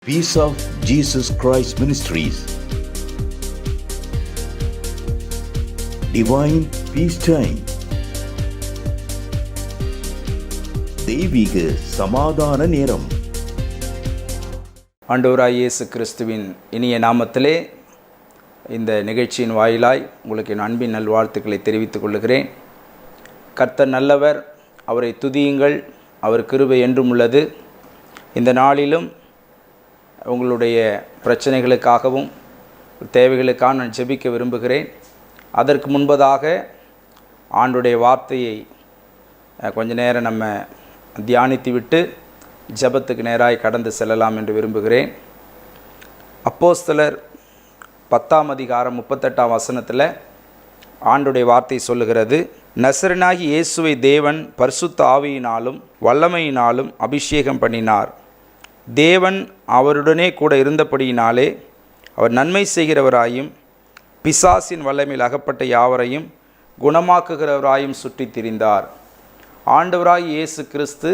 Peace of Jesus Christ Ministries. Divine Peace Time. தெய்வீக சமாதான நேரம். ஆண்டவராகிய இயேசு கிறிஸ்துவின் இனிய நாமத்திலே இந்த நிகழ்ச்சியின் வாயிலாய் உங்களுக்கு என் அன்பின் நல்வாழ்த்துக்களை தெரிவித்துக் கொள்கிறேன். கர்த்தர் நல்லவர், அவரை துதியுங்கள், அவர் கிருபை என்றும் உள்ளது. இந்த நாளிலும் உங்களுடைய பிரச்சனைகளுக்காகவும் தேவைகளுக்காக நான் ஜெபிக்க விரும்புகிறேன். அதற்கு முன்பதாக ஆண்டுடைய வார்த்தையை கொஞ்ச நேரம் நம்ம தியானித்து விட்டு ஜெபத்துக்கு நேராய் கடந்து செல்லலாம் என்று விரும்புகிறேன். அப்போஸ்தலர் 10ஆம் அதிகாரம் 38ஆம் வசனத்தில் ஆண்டுடைய வார்த்தை சொல்லுகிறது, நசரனாகி இயேசுவை தேவன் பரிசுத்த ஆவியினாலும் வல்லமையினாலும் அபிஷேகம் பண்ணினார். தேவன் அவருடனே கூட இருந்தபடியினாலே அவர் நன்மை செய்கிறவராயும் பிசாசின் வல்லமையில் அகப்பட்ட யாவரையும் குணமாக்குகிறவராயும் சுற்றி திரிந்தார். ஆண்டவராய் இயேசு கிறிஸ்து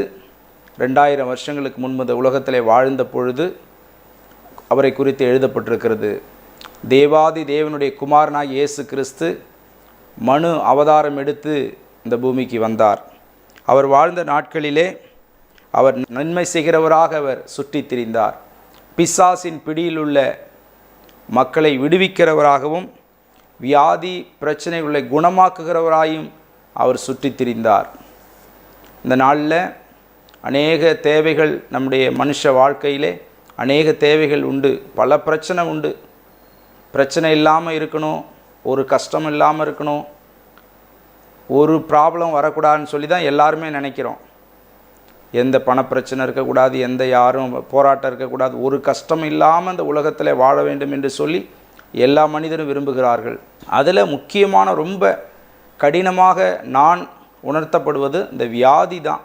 2000 வருஷங்களுக்கு முன்பு உலகத்திலே வாழ்ந்த பொழுது அவரை குறித்து எழுதப்பட்டிருக்கிறது. தேவாதி தேவனுடைய குமாரனாய் இயேசு கிறிஸ்து மனு அவதாரம் எடுத்து இந்த பூமிக்கு வந்தார். அவர் வாழ்ந்த நாட்களிலே அவர் நன்மை செய்கிறவராக அவர் சுற்றி திரிந்தார். பிசாசின் பிடியில் உள்ள மக்களை விடுவிக்கிறவராகவும் வியாதி பிரச்சனைகளை குணமாக்குகிறவராயும் அவர் சுற்றி திரிந்தார். இந்த நாளில் அநேக தேவைகள், நம்முடைய மனுஷ வாழ்க்கையிலே அநேக தேவைகள் உண்டு, பல பிரச்சனை உண்டு. பிரச்சனை இல்லாமல் இருக்கணும், ஒரு கஷ்டம் இல்லாமல் இருக்கணும், ஒரு ப்ராப்ளம் வரக்கூடாதுன்னு சொல்லி தான் எல்லாருமே நினைக்கிறோம். எந்த பணப்பிரச்சனை இருக்கக்கூடாது, எந்த யாரும் போராட்டம் இருக்கக்கூடாது, ஒரு கஷ்டம் இல்லாமல் இந்த உலகத்தில் வாழ வேண்டும் என்று சொல்லி எல்லா மனிதரும் விரும்புகிறார்கள். அதில் முக்கியமான ரொம்ப கடினமாக நான் உணர்த்தப்படுவது இந்த வியாதி தான்.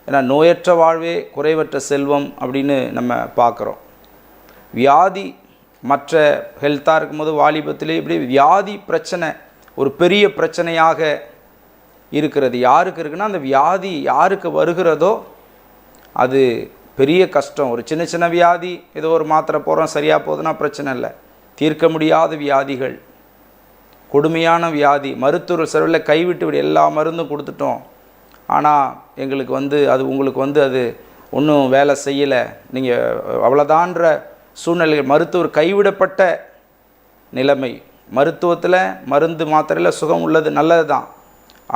ஏன்னா நோயற்ற வாழ்வே குறைவற்ற செல்வம் அப்படின்னு நம்ம பார்க்குறோம். வியாதி மற்ற ஹெல்த்தாக இருக்கும்போது வாலிபத்திலே இப்படி வியாதி பிரச்சனை ஒரு பெரிய பிரச்சனையாக இருக்கிறது. யாருக்கு இருக்குன்னா அந்த வியாதி யாருக்கு வருகிறதோ அது பெரிய கஷ்டம். ஒரு சின்ன சின்ன வியாதி, ஏதோ ஒரு மாத்திரை போகிறோம் சரியாக போகுதுன்னா பிரச்சனை இல்லை. தீர்க்க முடியாத வியாதிகள், கொடுமையான வியாதி, மருத்துவர் செலவில் கைவிட்டு விட எல்லா மருந்தும் கொடுத்துட்டோம், ஆனால் எங்களுக்கு அது உங்களுக்கு அது ஒன்றும் வேலை செய்யலை, நீங்கள் அவ்வளோதான்ற சூழ்நிலை, மருத்துவர் கைவிடப்பட்ட நிலைமை. மருத்துவத்தில் மருந்து மாத்திரையில் சுகம் உள்ளது, நல்லது தான்.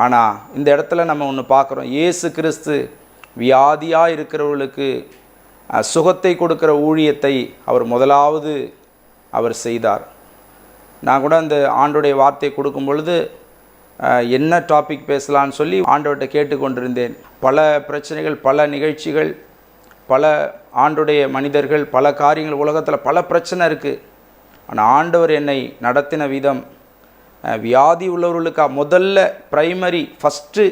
ஆனால் இந்த இடத்துல நம்ம ஒன்று பார்க்குறோம், இயேசு கிறிஸ்து வியாதியாக இருக்கிறவர்களுக்கு சுகத்தை கொடுக்குற ஊழியத்தை அவர் முதலாவது அவர் செய்தார். நான் கூட அந்த ஆண்டோடைய வார்த்தையை கொடுக்கும் பொழுது என்ன டாபிக் பேசலான்னு சொல்லி ஆண்டவர்கிட்ட கேட்டுக்கொண்டிருந்தேன். பல பிரச்சனைகள், பல நிகழ்ச்சிகள், பல ஆண்டுடைய மனிதர்கள், பல காரியங்கள், உலகத்தில் பல பிரச்சனை இருக்குது. ஆனால் ஆண்டவர் என்னை நடத்தின விதம், வியாதி உள்ளவர்களுக்காக முதல்ல பிரைமரி ஃபஸ்ட்டு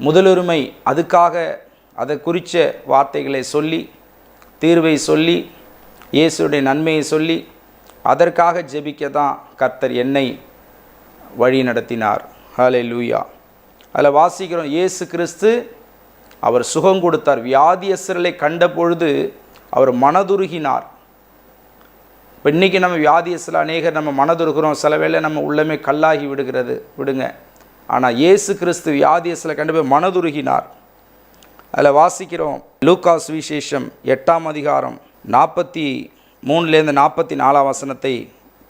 முதலுரிமை, அதுக்காக அதை குறித்த வார்த்தைகளை சொல்லி, தீர்வை சொல்லி, இயேசுடைய நன்மையை சொல்லி, அதற்காக ஜெபிக்க தான் கர்த்தர் என்னை வழி நடத்தினார். ஹல்லேலூயா. அதில் வாசிக்கிறோம், இயேசு கிறிஸ்து அவர் சுகம் கொடுத்தார். வியாதியஸ்தர்களை கண்ட பொழுது அவர் மனதுருகினார். இப்போ இன்றைக்கி நம்ம வியாதியஸ்தர் அநேகர் நம்ம மனதுருகிறோம், சில வேளை நம்ம உள்ளமே கல்லாகி விடுங்க. ஆனால் இயேசு கிறிஸ்து வியாதியஸ்தரை கண்டு போய் மனதுருகினார். அதில் வாசிக்கிறோம், லூக்கா சுவிசேஷம் 8ஆம் அதிகாரம் 43 44 வசனத்தை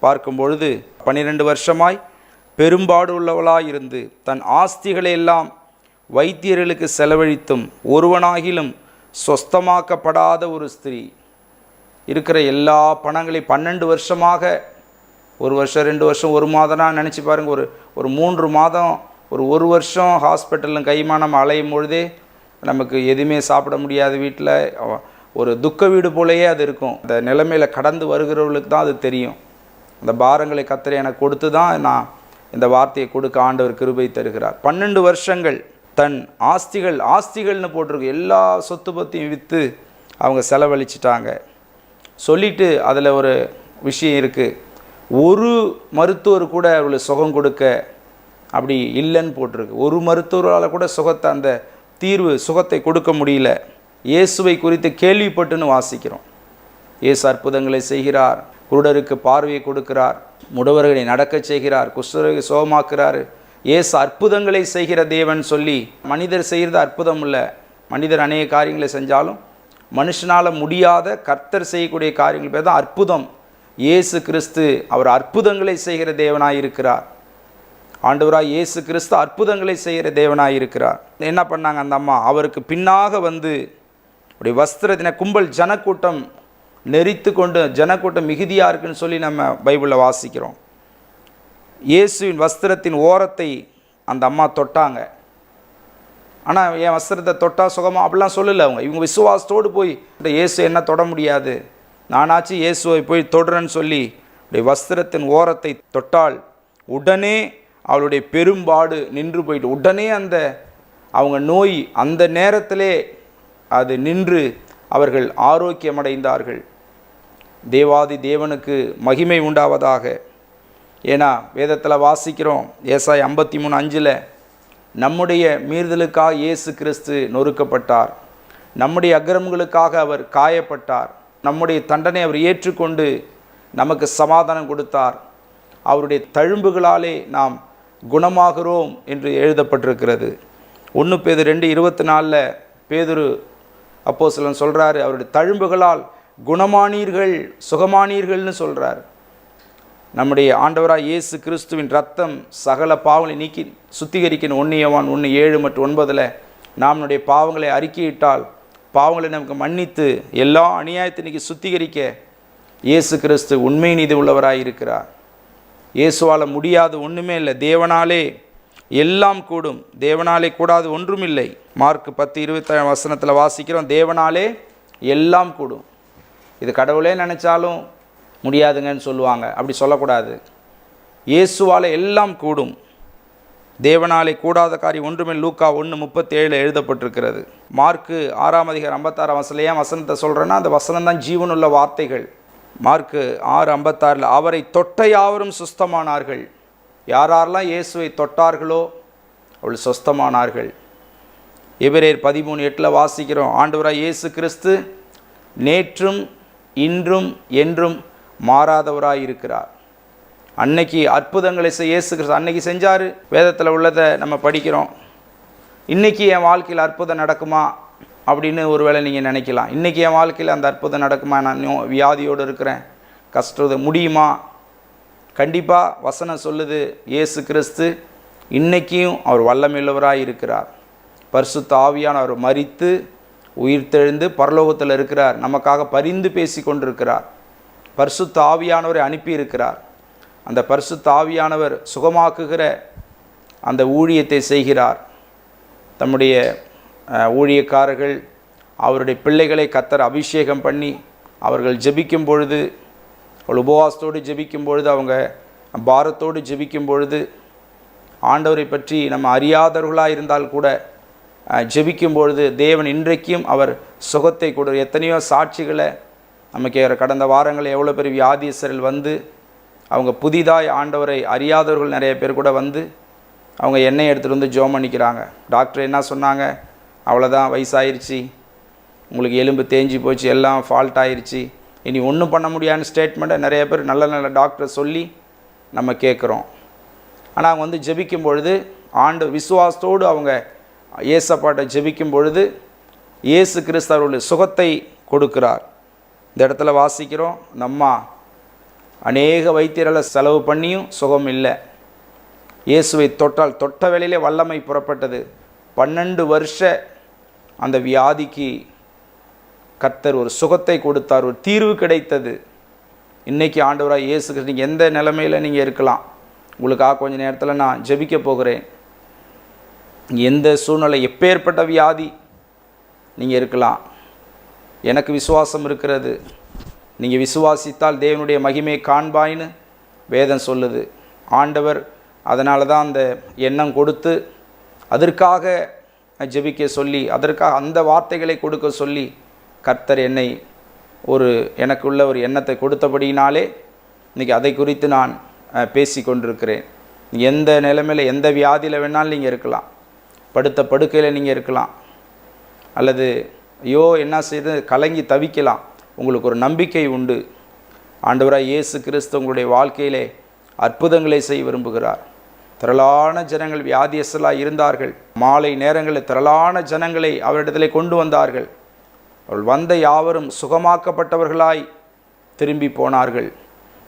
பார்க்கும் பொழுது, 12 வருஷமாய் பெரும்பாடு உள்ளவளாய் இருந்து தன் ஆஸ்திகளை எல்லாம் வைத்தியர்களுக்கு செலவழித்தும் ஒருவனாகிலும் சொஸ்தமாக்கப்படாத ஒரு ஸ்திரீ, இருக்கிற எல்லா பொணங்களையும் 12 வருஷமாக, 1 வருஷம் 2 வருஷம் 1 மாதம்னா நினச்சி பாருங்கள், ஒரு 3 மாதம், ஒரு வருஷம் ஹாஸ்பிட்டலில் கைமா நம்ம அலையும் பொழுதே நமக்கு எதுவுமே சாப்பிட முடியாத வீட்டில் ஒரு துக்க வீடு போலேயே அது இருக்கும். அந்த நிலைமையில் கடந்து வருகிறவர்களுக்கு தான் அது தெரியும். அந்த பாரங்களை கர்த்தர் எனக்கு கொடுத்து தான் நான் இந்த வார்த்தையை கொடுக்க ஆண்டவர் கிருபை தருகிறார். 12 வருஷங்கள் தன் ஆஸ்திகள்னு போட்டிருக்கு, எல்லா சொத்து பத்தையும் விற்று அவங்க செலவழிச்சிட்டாங்க. சொல்லிவிட்டு அதில் ஒரு விஷயம் இருக்குது, ஒரு மருத்துவர் கூட அவர்களுக்கு சுகம் கொடுக்க அப்படி இல்லைன்னு போட்டிருக்கு. ஒரு மருத்துவரால் கூட சுகத்தை, அந்த சுகத்தை கொடுக்க முடியல. இயேசுவை குறித்து கேள்விப்பட்டுன்னு வாசிக்கிறோம். இயேசு அற்புதங்களை செய்கிறார், குருடருக்கு பார்வையை கொடுக்கிறார், முடவர்களை நடக்கச் செய்கிறார், குஷ்டரோகி சுகமாக்குறார். இயேசு அற்புதங்களை செய்கிற தேவன் சொல்லி, மனிதர் செய்கிறது அற்புதம் இல்லை. மனிதர் அநேக காரியங்களை செஞ்சாலும் மனுஷனால் முடியாத கர்த்தர் செய்யக்கூடிய காரியங்கள் பேர் தான் அற்புதம். இயேசு கிறிஸ்து அவர் அற்புதங்களை செய்கிற தேவனாய் இருக்கிறார். ஆண்டவராய் இயேசு கிறிஸ்து அற்புதங்களை செய்கிற தேவனாய் இருக்கிறார். என்ன பண்ணாங்க அந்த அம்மா? அவருக்கு பின்னாக வந்து அப்படி வஸ்திரத்தின கும்பல் ஜனக்கூட்டம் நெறித்து கொண்டு, ஜனக்கூட்டம் மிகுதியாக இருக்குன்னு சொல்லி நம்ம பைபிளில் வாசிக்கிறோம். இயேசுவின் வஸ்திரத்தின் ஓரத்தை அந்த அம்மா தொட்டாங்க. ஆனால் என் வஸ்திரத்தை தொட்டால் சுகமாக அப்படிலாம் சொல்லலை அவங்க. இவங்க விசுவாசத்தோடு போய் இயேசு என்ன தொட முடியாது, நானாச்சு இயேசுவை போய் தொடுறேன்னு சொல்லி அப்படி வஸ்திரத்தின் ஓரத்தை தொட்டால் உடனே அவளுடைய பெரும்பாடு நின்று போயிட்டு, உடனே அந்த அவங்க நோய் அந்த நேரத்திலே அது நின்று அவர்கள் ஆரோக்கியமடைந்தார்கள். தேவாதி தேவனுக்கு மகிமை உண்டாவதாக. ஏன்னா வேதத்தில் வாசிக்கிறோம், ஏசாயா 53:5, நம்முடைய மீறுதலுக்காக இயேசு கிறிஸ்து நொறுக்கப்பட்டார், நம்முடைய அக்கிரமங்களுக்காக அவர் காயப்பட்டார், நம்முடைய தண்டனை அவர் ஏற்றுக்கொண்டு நமக்கு சமாதானம் கொடுத்தார், அவருடைய தழும்புகளாலே நாம் குணமாகிறோம் என்று எழுதப்பட்டிருக்கிறது. 1 பேதுரு 2:24 பேதுரு அப்போஸ்தலன் சொல்கிறாரு, அவருடைய தழும்புகளால் குணமானீர்கள், சுகமானீர்கள்னு சொல்கிறார். நம்முடைய ஆண்டவராக இயேசு கிறிஸ்துவின் ரத்தம் சகல பாவங்களை நீக்கி சுத்திகரிக்கணும். 1 யோவான் 1:7 மற்றும் 9 நாம் நம்முடைய பாவங்களை அறிக்கையிட்டால் பாவங்களை நமக்கு மன்னித்து எல்லா அநியாயத்தை நீக்கி சுத்திகரிக்க இயேசு கிறிஸ்து உண்மை நீதி உள்ளவராக இருக்கிறார். இயேசுவால் முடியாது ஒன்றுமே இல்லை. தேவனாலே எல்லாம் கூடும், தேவனாலே கூடாது ஒன்றுமில்லை. மார்க் 10:27 வாசிக்கிறோம், தேவனாலே எல்லாம் கூடும். இது கடவுளே நினச்சாலும் முடியாதுங்கன்னு சொல்லுவாங்க, அப்படி சொல்லக்கூடாது. இயேசுவால் எல்லாம் கூடும், தேவனாலே கூடாத காரியம் ஒன்றுமே. லூக்கா 1:37 எழுதப்பட்டிருக்கிறது. மார்க்கு 6:56 ஏன் வசனத்தை சொல்கிறேன்னா, அந்த வசனம் தான் ஜீவனுள்ள வார்த்தைகள். மார்க்கு 6:56 அவரை தொட்ட யாவரும் சுஸ்தமானார்கள். யாரெல்லாம் இயேசுவை தொட்டார்களோ அவள் சுஸ்தமானார்கள். எபிரேயர் 13:8 வாசிக்கிறோம், ஆண்டவராய் இயேசு கிறிஸ்து நேற்றும் இன்றும் என்றும் மாறாதவராய் இருக்கிறார். அன்னைக்கு அற்புதங்களை இயேசு கிறிஸ்து அன்னைக்கு செஞ்சார், வேதத்தில் உள்ளதை நம்ம படிக்கிறோம். இன்றைக்கி என் வாழ்க்கையில் அற்புதம் நடக்குமா அப்படின்னு ஒருவேளை நீங்கள் நினைக்கலாம். இன்றைக்கி என் வாழ்க்கையில் அந்த அற்புதம் நடக்குமா, நான் வியாதியோடு இருக்கிறேன், கஷ்டம் முடியுமா? கண்டிப்பாக வசனம் சொல்லுது, இயேசு கிறிஸ்து இன்றைக்கியும் அவர் வல்லமையுள்ளவராக இருக்கிறார். பரிசுத்த ஆவியானவர் மரித்து உயிர்த்தெழுந்து பரலோகத்தில் இருக்கிறார், நமக்காக பரிந்து பேசி கொண்டிருக்கிறார். பரிசுத்த ஆவியானவரை அனுப்பியிருக்கிறார். அந்த பரிசுத்த ஆவியானவர் சுகமாக்குகிற அந்த ஊழியத்தை செய்கிறார். தம்முடைய ஊழியக்காரர்கள் அவருடைய பிள்ளைகளை கர்த்தர் அபிஷேகம் பண்ணி அவர்கள் ஜெபிக்கும் பொழுது, உபவாசத்தோடு ஜெபிக்கும் பொழுது, அவங்க பாரத்தோடு ஜெபிக்கும் பொழுது, ஆண்டவரை பற்றி நம்ம அறியாதவர்களாக இருந்தால் கூட ஜெபிக்கும் பொழுது தேவன் இன்றைக்கும் அவர் சுகத்தை கொடு. எத்தனையோ சாட்சிகளை நமக்கு கடந்த வாரங்களில் எவ்வளோ பேர் வியாதியஸ்தர்கள் வந்து அவங்க புதிதாய் ஆண்டவரை அறியாதவர்கள் நிறைய பேர் கூட வந்து அவங்க எண்ணெய் எடுத்துகிட்டு வந்து ஜெபம் பண்ணிக்கிறாங்க. டாக்டர் என்ன சொன்னாங்க, அவ்வளோதான், வயசாயிருச்சு, உங்களுக்கு எலும்பு தேஞ்சி போச்சு, எல்லாம் ஃபால்ட் ஆயிடுச்சு, இனி ஒன்றும் பண்ண முடியாதுன்னு ஸ்டேட்மெண்ட்டை நிறைய பேர் நல்ல நல்ல டாக்டர் சொல்லி நம்ம கேட்குறோம். ஆனால் அவங்க வந்து ஜெபிக்கும் பொழுது ஆண்டு விசுவாசத்தோடு அவங்க இயேசப்பாட்டை ஜெபிக்கும் பொழுது இயேசு கிறிஸ்து அவருடைய சுகத்தை கொடுக்கிறார். இந்த இடத்துல வாசிக்கிறோம், நம்ம அநேக வைத்தியர்களை செலவு பண்ணியும் சுகம் இல்லை. இயேசுவை தொட்டால் தொட்ட வேளையிலே வல்லமை புறப்பட்டது. 12 வருஷ அந்த வியாதிக்கு கர்த்தர் ஒரு சுகத்தை கொடுத்தார், ஒரு தீர்வு கிடைத்தது. இன்றைக்கி ஆண்டவராக இயேசு கிறிஸ்து, நீங்கள் எந்த நிலைமையில் நீங்கள் இருக்கலாம், உங்களுக்காக கொஞ்ச நேரத்தில் நான் ஜெபிக்க போகிறேன். எந்த சூழ்நிலை, எப்பேற்பட்ட வியாதி நீங்கள் இருக்கலாம், எனக்கு விசுவாசம் இருக்கிறது, நீங்கள் விசுவாசித்தால் தேவனுடைய மகிமையை காண்பாயின்னு வேதம் சொல்லுது. ஆண்டவர் அதனால தான் அந்த எண்ணம் கொடுத்து அதற்காக ஜெபிக்க சொல்லி, அதற்காக அந்த வார்த்தைகளை கொடுக்க சொல்லி கர்த்தர் என்னை எனக்குள்ள ஒரு எண்ணத்தை கொடுத்தபடியினாலே இன்றைக்கி அதை குறித்து நான் பேசி கொண்டிருக்கிறேன். எந்த நிலைமையில் எந்த வியாதியில் வேணாலும் நீங்கள் இருக்கலாம், படுத்த படுக்கையில் நீங்கள் இருக்கலாம், அல்லது ஐயோ என்ன செய்து கலங்கி தவிக்கலாம். உங்களுக்கு ஒரு நம்பிக்கை உண்டு. ஆண்டவராய் இயேசு கிறிஸ்து உங்களுடைய வாழ்க்கையிலே அற்புதங்களை செய்ய விரும்புகிறார். திரளான ஜனங்கள் வியாதியஸ்தலாய் இருந்தார்கள். மாலை நேரங்களில் திரளான ஜனங்களை அவரிடத்திலே கொண்டு வந்தார்கள். அவள் வந்த யாவரும் சுகமாக்கப்பட்டவர்களாய் திரும்பி போனார்கள்.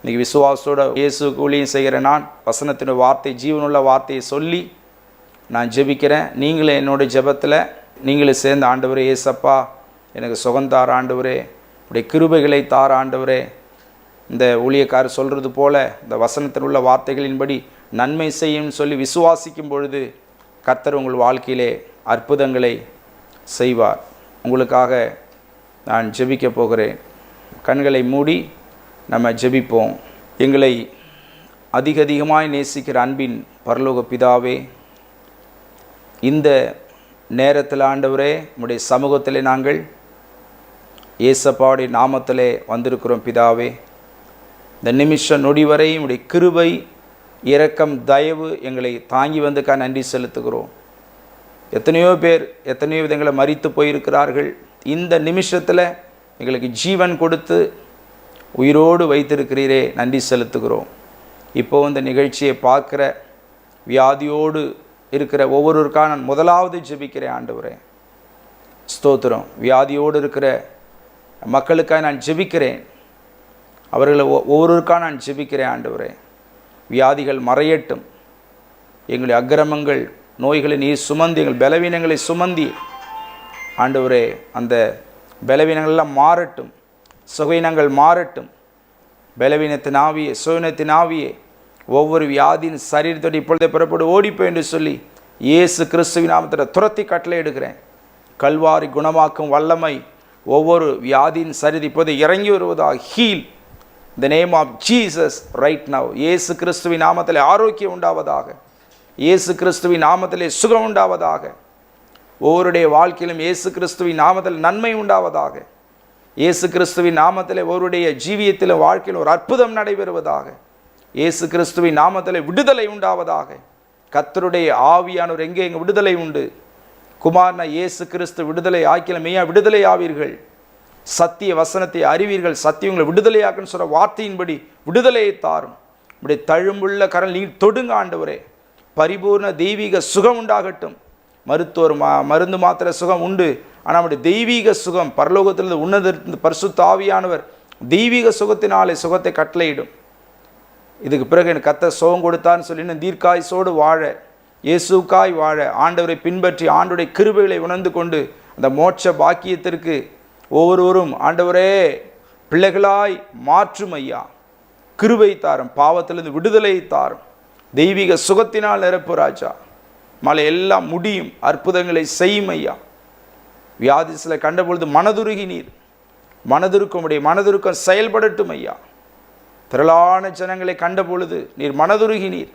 இன்றைக்கி விசுவாசத்தோட இயேசுக்கு ஊழியம் செய்கிற நான் வசனத்தின் வார்த்தை, ஜீவனுள்ள வார்த்தையை சொல்லி நான் ஜெபிக்கிறேன். நீங்களே என்னுடைய ஜெபத்தில் நீங்களே சேர்ந்த, ஆண்டவரே இயேசப்பா எனக்கு சுகந்தார் ஆண்டவரே, உடைய கிருபைகளை தார் ஆண்டவரே, இந்த ஊழியக்காரர் சொல்கிறது போல இந்த வசனத்தில் உள்ள வார்த்தைகளின்படி நன்மை செய்யும் சொல்லி விசுவாசிக்கும் பொழுது கர்த்தர் உங்கள் வாழ்க்கையிலே அற்புதங்களை செய்வார். உங்களுக்காக நான் ஜெபிக்க போகிறேன். கண்களை மூடி நம்ம ஜெபிப்போம். எங்களை அதிகமாய் நேசிக்கிற அன்பின் பரலோக பிதாவே, இந்த நேரத்தில் ஆண்டவரே உம்முடைய சமூகத்திலே நாங்கள் இயேசப்பாவுடைய நாமத்திலே வந்திருக்கிறோம் பிதாவே. இந்த நிமிஷம் நொடி வரை உம்முடைய கிருபை, இரக்கம், தயவு எங்களை தாங்கி வந்துக்கா நன்றி செலுத்துகிறோம். எத்தனையோ பேர் எத்தனையோ விதங்களை மரித்து போயிருக்கிறார்கள். இந்த நிமிஷத்தில் எங்களுக்கு ஜீவன் கொடுத்து உயிரோடு வைத்திருக்கிறீரே, நன்றி செலுத்துகிறோம். இப்போ இந்த நிகழ்ச்சியை பார்க்குற வியாதியோடு இருக்கிற ஒவ்வொருவருக்காக நான் முதலாவது ஜெபிக்கிறேன் ஆண்டவரே. ஸ்தோத்திரம். வியாதியோடு இருக்கிற மக்களுக்காக நான் ஜெபிக்கிறேன். அவர்களை ஒவ்வொருவருக்காக நான் ஜெபிக்கிறேன் ஆண்டவரே. வியாதிகள் மறையட்டும். எங்களுடைய அக்கிரமங்கள், நோய்களை நீர் சுமந்தி, எங்கள் பலவீனங்களை சுமந்தி ஆண்டவரே, அந்த பலவீனங்கள்லாம் மாறட்டும், சுகவீனங்கள் மாறட்டும். பலவீனத்தின் ஆவியே, சுகவீனத்தின் ஆவியே, ஒவ்வொரு வியாதியின் சரீரத்தோடு இப்பொழுதே புறப்பட்டு ஓடிப்போய் என்று சொல்லி இயேசு கிறிஸ்துவின் நாமத்தில் துரத்தி கட்டளை எடுக்கிறேன். கல்வாரி குணமாக்கும் வல்லமை ஒவ்வொரு வியாதியின் சரீரம் இப்போது இறங்கி வருவதாக. Heal the name of Jesus right now. இயேசு கிறிஸ்துவின் நாமத்திலே ஆரோக்கியம் உண்டாவதாக. இயேசு கிறிஸ்துவின் நாமத்திலே சுகம் உண்டாவதாக. ஒவ்வொருடைய வாழ்க்கையிலும் இயேசு கிறிஸ்துவின் நாமத்தில் நன்மை உண்டாவதாக. இயேசு கிறிஸ்துவின் நாமத்திலே ஒருவருடைய ஜீவியத்திலும் வாழ்க்கையில் ஒரு அற்புதம் நடைபெறுவதாக. இயேசு கிறிஸ்துவின் நாமத்திலே விடுதலை உண்டாவதாக. கர்த்தருடைய ஆவியானவர் எங்கே எங்கே விடுதலை உண்டு. குமாரனா இயேசு கிறிஸ்து விடுதலை ஆக்கில மெய்யா விடுதலை ஆவீர்கள். சத்திய வசனத்தை அறிவீர்கள், சத்தியங்களை விடுதலையாக்குன்னு சொல்கிற வார்த்தையின்படி விடுதலையை தாரும். இப்படி தழும்புள்ள கரல் நீர் தொடுங்க ஆண்டவரே. பரிபூர்ண தெய்வீக சுகம் உண்டாகட்டும். மருத்துவர் மருந்து மாத்திர சுகம் உண்டு, ஆனால் நம்முடைய தெய்வீக சுகம் பரலோகத்திலிருந்து உன்னதத்திலிருந்து பரிசுத்த ஆவியானவர் தெய்வீக சுகத்தினாலே சுகத்தை கட்டளையிடும். இதுக்கு பிறகு எனக்கு கர்த்தர் சுகம் கொடுத்தான்னு சொல்லி இன்னும் தீர்க்காயுசோடு வாழ, இயேசுக்காய் வாழ, ஆண்டவரை பின்பற்றி ஆண்டவருடைய கிருபைகளை உணர்ந்து கொண்டு அந்த மோட்ச பாக்கியத்திற்கு ஒவ்வொருவரும் ஆண்டவரே பிள்ளைகளாய் மாற்றும் ஐயா. கிருபை தாரும், பாவத்திலிருந்து விடுதலை தாரும், தெய்வீக சுகத்தினால் நிரப்பு ராஜா. மழை எல்லாம் முடியும், அற்புதங்களை செய்யும் ஐயா. வியாதி சில கண்டபொழுது மனதுருகி நீர், மனதுருக்கம் செயல்படட்டும் ஐயா. திரளான ஜனங்களை கண்ட பொழுது நீர் மனதுருகி நீர்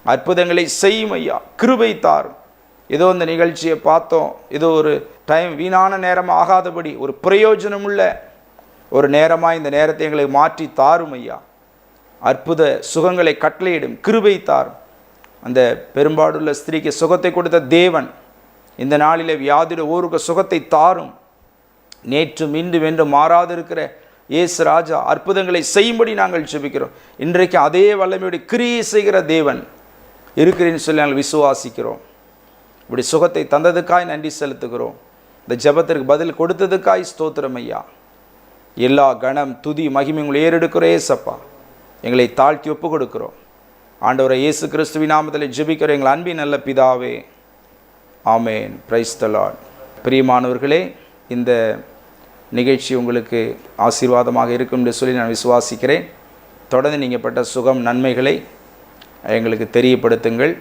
அற்புதங்களை செய்யும் ஐயா. கிருபை தாரும். ஏதோ இந்த நிகழ்ச்சியை பார்த்தோம், ஏதோ ஒரு டைம் வீணான நேரம் ஆகாதபடி ஒரு பிரயோஜனமுள்ள ஒரு நேரமாக இந்த நேரத்தை எங்களுக்கு மாற்றி தாரும் ஐயா. அற்புத சுகங்களை கட்டளையிடும், கிருபை தாரும். அந்த பெரும்பாடுள்ள ஸ்திரீக்கு சுகத்தை கொடுத்த தேவன் இந்த நாளில் வியாதியோட ஊருக்கு சுகத்தை தாரும். நேற்றும் இன்றும் என்று மாறாதிருக்கிற இயேசு ராஜா அற்புதங்களை செய்யும்படி நாங்கள் ஜெபிக்கிறோம். இன்றைக்கு அதே வல்லமையோடு கிரியை செய்கிற தேவன் இருக்கிறேன்னு சொல்லி நாங்கள் விசுவாசிக்கிறோம். இப்படி சுகத்தை தந்ததுக்காய் நன்றி செலுத்துகிறோம். இந்த ஜெபத்திற்கு பதில் கொடுத்ததுக்காய் ஸ்தோத்திரம் ஐயா. எல்லா கணம் துதி மகிமை உங்களை ஏறெடுக்கிறோம் ஏசப்பா. எங்களை தாழ்த்தி ஒப்பு கொடுக்கிறோம் ஆண்டவரை. இயேசு கிறிஸ்துவின் நாமத்தில் ஜெபிக்கிறோம் எங்கள் அன்பின் நல்ல பிதாவே, ஆமேன். Praise the Lord. பிரியமானவர்களே, இந்த நிகழ்ச்சி உங்களுக்கு ஆசீர்வாதமாக இருக்கும் என்று சொல்லி நான் விசுவாசிக்கிறேன். தொடர்ந்து நீங்கள் பட்ட சுகம் நன்மைகளை எங்களுக்கு தெரியப்படுத்துங்கள்.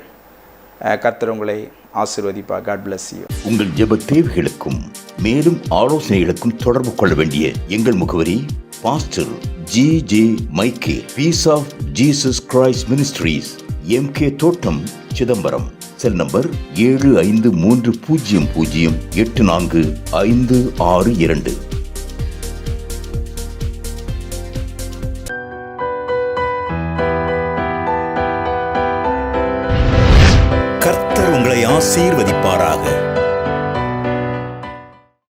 கர்த்தர் உங்களை ஆசீர்வதிப்பார். God bless you. உங்கள் ஜெப தேவைகளுக்கும் மேலும் ஆலோசனைகளுக்கும் தொடர்பு கொள்ள வேண்டிய எங்கள் முகவரி pastor G J. Michael, peace of Jesus Christ ministries, MK Thottam, Chidambaram. Cell number 7530084562. கர்த்தர் உங்களை ஆசீர்வதிப்பாராக.